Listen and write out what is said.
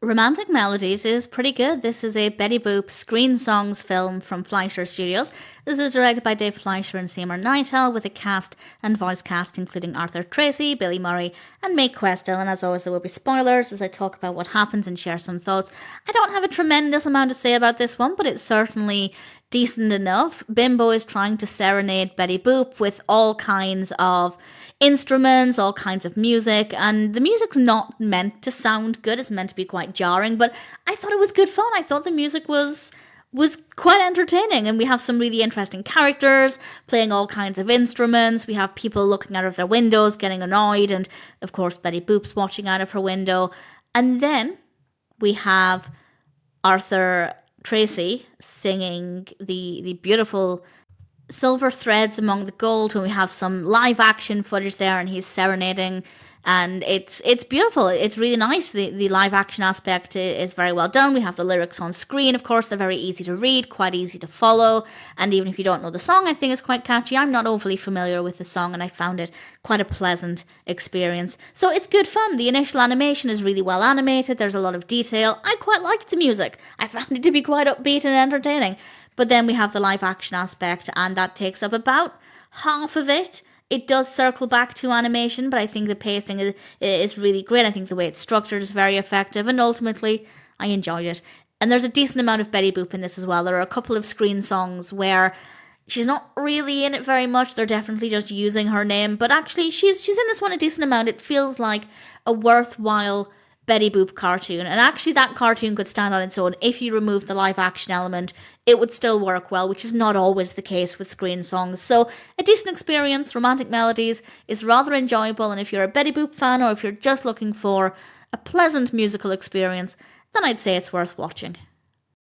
Romantic Melodies is pretty good. This is a Betty Boop screen songs film from Fleischer Studios. This is directed by Dave Fleischer and Seymour Nightel, with a cast and voice cast including Arthur Tracy, Billy Murray, and May Questel. And as always, there will be spoilers as I talk about what happens and share some thoughts. I don't have a tremendous amount to say about this one, but it's certainly decent enough. Bimbo is trying to serenade Betty Boop with all kinds of instruments, all kinds of music, and the music's not meant to sound good. It's meant to be quite jarring, but I thought it was good fun. I thought the music was quite entertaining, and we have some really interesting characters playing all kinds of instruments. We have people looking out of their windows getting annoyed, and of course Betty Boop's watching out of her window. And then we have Arthur Tracy singing the beautiful Silver Threads Among the Gold, when we have some live action footage there and he's serenading, and it's beautiful. It's really nice. The live action aspect is very well done. We have the lyrics on screen, of course. They're very easy to read, quite easy to follow, and even if you don't know the song, I think it's quite catchy. I'm not overly familiar with the song, and I found it quite a pleasant experience. So it's good fun. The initial animation is really well animated. There's a lot of detail. I quite liked the music. I found it to be quite upbeat and entertaining. But then we have the live action aspect, and that takes up about half of it. It does circle back to animation, but I think the pacing is really great. I think the way it's structured is very effective, and ultimately, I enjoyed it. And there's a decent amount of Betty Boop in this as well. There are a couple of screen songs where she's not really in it very much. They're definitely just using her name, but actually, she's in this one a decent amount. It feels like a worthwhile Betty Boop cartoon, and actually that cartoon could stand on its own. If you remove the live action element, it would still work well, which is not always the case with screen songs. So a decent experience. Romantic Melodies is rather enjoyable, and if you're a Betty Boop fan, or if you're just looking for a pleasant musical experience, then I'd say it's worth watching.